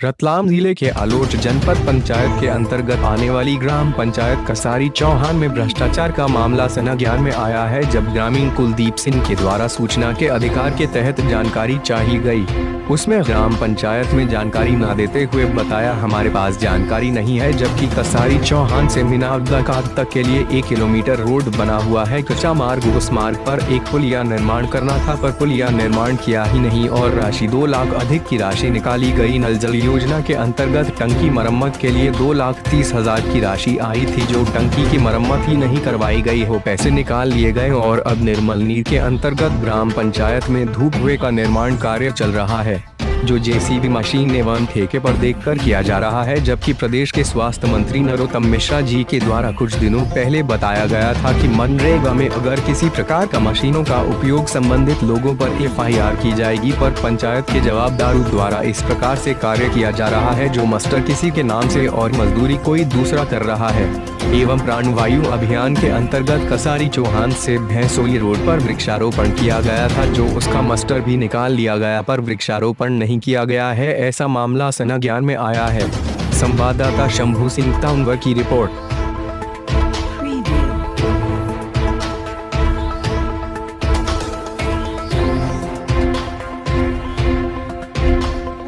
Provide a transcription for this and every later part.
रतलाम जिले के आलोट जनपद पंचायत के अंतर्गत आने वाली ग्राम पंचायत कसारी चौहान में भ्रष्टाचार का मामला संज्ञान में आया है, जब ग्रामीण कुलदीप सिंह के द्वारा सूचना के अधिकार के तहत जानकारी चाहिए गई। उसमें ग्राम पंचायत में जानकारी न देते हुए बताया हमारे पास जानकारी नहीं है, जबकि कसारी चौहान से मीनाउदा तक के लिए 1 किलोमीटर रोड बना हुआ है। कच्चा मार्ग, उस मार्ग पर एक पुलिया निर्माण करना था, पर पुलिया निर्माण किया ही नहीं और राशि 2 लाख अधिक की राशि निकाली गई। नल जल योजना के अंतर्गत टंकी मरम्मत के लिए 2,30,000 की राशि आई थी, जो टंकी की मरम्मत ही नहीं करवाई गई हो, पैसे निकाल लिए गए और अब निर्मल नीर के अंतर्गत ग्राम पंचायत में धूपवे का निर्माण कार्य चल रहा है, जो जेसीबी मशीन एवं ठेके पर देखकर किया जा रहा है। जबकि प्रदेश के स्वास्थ्य मंत्री नरोत्तम मिश्रा जी के द्वारा कुछ दिनों पहले बताया गया था कि मनरेगा में अगर किसी प्रकार का मशीनों का उपयोग संबंधित लोगों पर FIR की जाएगी, पर पंचायत के जवाबदारों द्वारा इस प्रकार से कार्य किया जा रहा है, जो मास्टर किसी के नाम से और मजदूरी कोई दूसरा कर रहा है। एवं प्राणवायु अभियान के अंतर्गत कसारी चौहान से भैंसोली रोड पर वृक्षारोपण किया गया था, जो उसका मास्टर भी निकाल लिया गया, पर वृक्षारोपण नहीं किया गया है। ऐसा मामला संज्ञान में आया है। संवाददाता शंभू सिंह ताउंगर की रिपोर्ट।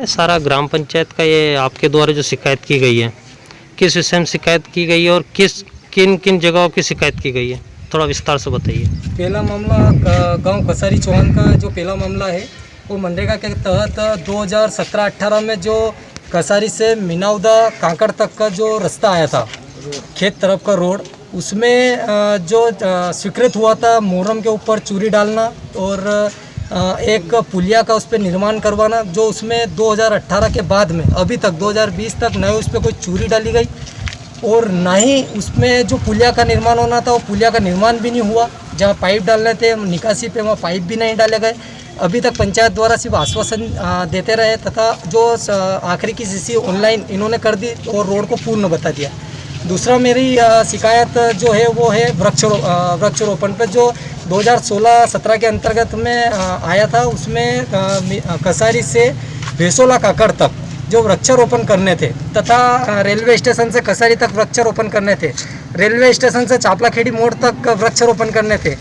सारा ग्राम पंचायत का ये आपके द्वारा जो शिकायत की गई है, किस विषय में शिकायत की गई है और किन किन जगहों की शिकायत की गई है, थोड़ा विस्तार से बताइए। पहला मामला गांव कसारी चौहान का जो पहला मामला है वो मनरेगा के तहत 2017-18 में जो कसारी से मीनाउदा कांकड़ तक का जो रास्ता आया था, खेत तरफ का रोड, उसमें जो स्वीकृत हुआ था मुहर्रम के ऊपर चूरी डालना और एक पुलिया का उस पर निर्माण करवाना, जो उसमें 2018 के बाद में अभी तक 2020 तक न उस पर कोई चूरी डाली गई और ना ही उसमें जो पुलिया का निर्माण होना था वो पुलिया का निर्माण भी नहीं हुआ। जहाँ पाइप डालने थे निकासी पे, वहाँ पाइप भी नहीं डाले गए। अभी तक पंचायत द्वारा सिर्फ आश्वासन देते रहे तथा जो आखिरी की सीसी ऑनलाइन इन्होंने कर दी और रोड को पूर्ण बता दिया। दूसरा मेरी शिकायत जो है वो है वृक्षारोपण पर, जो 2016-17 के अंतर्गत में आया था। उसमें कसारी से भैंसोला काकड़ तक जो वृक्षारोपण करने थे तथा रेलवे स्टेशन से कसारी तक वृक्षारोपण करने थे, रेलवे स्टेशन से चापलाखेड़ी मोड़ तक वृक्षारोपण करने थे,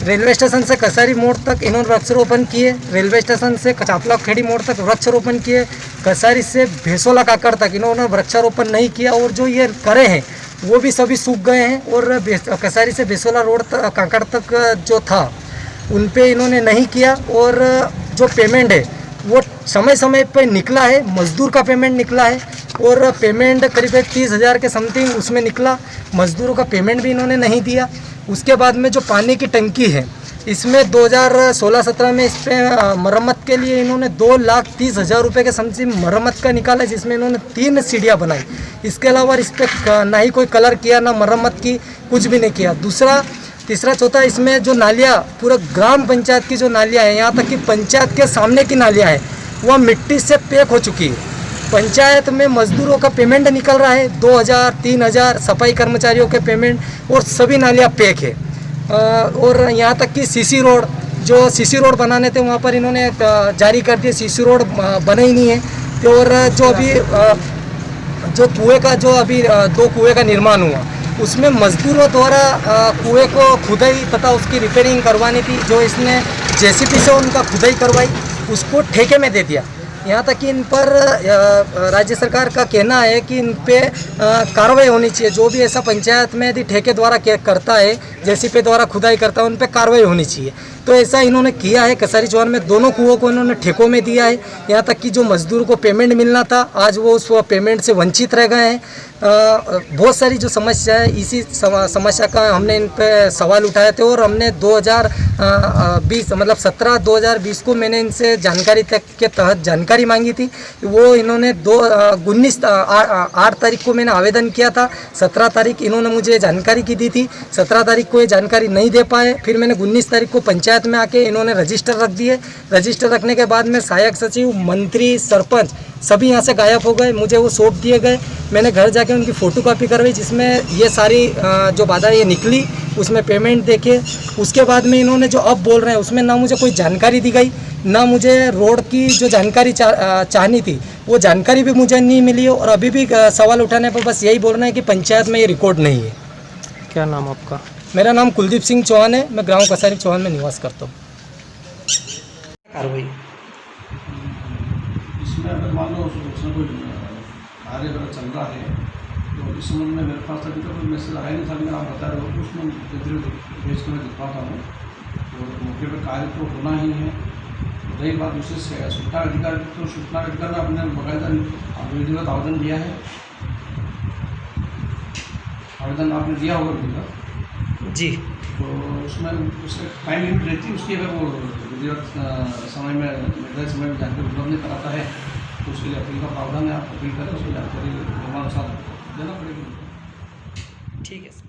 रेलवे स्टेशन से कसारी मोड़ तक इन्होंने वृक्षारोपण किए, रेलवे स्टेशन से चापलाखेड़ी मोड़ तक वृक्षारोपण किए, कसारी से भैंसोला काकड़ तक इन्होंने वृक्षारोपण नहीं किया और जो ये करे हैं वो भी सभी सूख गए हैं। और कसारी से भैंसोला रोड तक काकड़ तक जो था उन पे इन्होंने नहीं किया और जो पेमेंट है वो समय समय पे निकला है, मजदूर का पेमेंट निकला है और पेमेंट करीब 30,000 के समथिंग उसमें निकला, मजदूरों का पेमेंट भी इन्होंने नहीं दिया। उसके बाद में जो पानी की टंकी है इसमें 2016-17 में इस पर मरम्मत के लिए इन्होंने 2,30,000 रुपये के समथिंग मरम्मत का निकाला, जिसमें इन्होंने 3 सीढ़ियाँ बनाई। इसके अलावा इस पर ना ही कोई कलर किया, ना मरम्मत की, कुछ भी नहीं किया। दूसरा, तीसरा, चौथा, इसमें जो नालियाँ पूरा ग्राम पंचायत की जो नालियाँ हैं, यहाँ तक कि पंचायत के सामने की नालियाँ हैं वह मिट्टी से पैक हो चुकी है। पंचायत में मजदूरों का पेमेंट निकल रहा है 2,000-3,000, सफाई कर्मचारियों के पेमेंट, और सभी नालियाँ पैक है। और यहाँ तक कि सीसी रोड, जो सीसी रोड बनाने थे वहाँ पर इन्होंने जारी कर दिए, सीसी रोड बने ही नहीं है। और जो अभी जो कुएँ का जो अभी 2 कुएँ का निर्माण हुआ उसमें मजदूरों द्वारा कुएँ को खुदाई तथा उसकी रिपेयरिंग करवानी थी, जो इसने जेसीबी से उनका खुदाई करवाई, उसको ठेके में दे दिया। यहाँ तक कि इन पर राज्य सरकार का कहना है कि इन पे कार्रवाई होनी चाहिए। जो भी ऐसा पंचायत में यदि ठेके द्वारा करता है, जेसीबी द्वारा खुदाई करता है, उन पे कार्रवाई होनी चाहिए। तो ऐसा इन्होंने किया है। कसारी चौहान में दोनों कुओं को इन्होंने ठेकों में दिया है। यहाँ तक कि जो मजदूर को पेमेंट मिलना था आज वो उस पेमेंट से वंचित रह गए हैं। बहुत सारी जो समस्या है, इसी समस्या का हमने इन पे सवाल उठाए थे और हमने 2020 मतलब 17-2020 को मैंने इनसे जानकारी तक के तहत जानकारी मांगी थी। वो इन्होंने 8 तारीख को मैंने आवेदन किया था, 17 तारीख इन्होंने मुझे जानकारी की दी थी, 17 तारीख को ये जानकारी नहीं दे पाए। फिर मैंने 19 तारीख को पंचायत में आके इन्होंने रजिस्टर रख दिए। रजिस्टर रखने के बाद में सहायक सचिव, मंत्री, सरपंच सभी यहाँ से गायब हो गए, मुझे वो सौंप दिए गए। मैंने घर जाके उनकी फ़ोटोकॉपी करवाई, जिसमें ये सारी जो बाधा ये निकली, उसमें पेमेंट देखे। उसके बाद में इन्होंने जो अब बोल रहे हैं उसमें ना मुझे कोई जानकारी दी गई, ना मुझे रोड की जो जानकारी चाहनी थी वो जानकारी भी मुझे नहीं मिली है। और अभी भी सवाल उठाने पर बस यही बोलना है कि पंचायत में ये रिकॉर्ड नहीं है। क्या नाम आपका? मेरा नाम कुलदीप सिंह चौहान है, मैं गांव कसारी चौहान में निवास करता हूँ। कार्रवाई इसमें अगर मान लो उसमें कोई कार्य अगर चल रहा है तो इस संबंध में मेरे पास अभी तक कोई मैसेज आया नहीं था, लेकिन आप बता रहे हो तो उसमें भेज कर मैं दिखवाता हूँ। तो मौके पर कार्य तो होना ही है। रही बात दूसरी सूचना अधिकार, तो सूचना अधिकार में आपने बाकायदा विधिवत आवेदन दिया है? आवेदन आपने दिया होगा विधिवत जी। तो उसमें उसका टाइम लिमिट रहती है उसकी, अगर वो विधिवत समय में निर्धारित समय में जानकारी उपलब्ध नहीं कराता है तो उसके लिए अपील का प्रावधान है। आप अपील करें, उसकी जानकारी नियमानुसार देना पड़ेगी। ठीक है।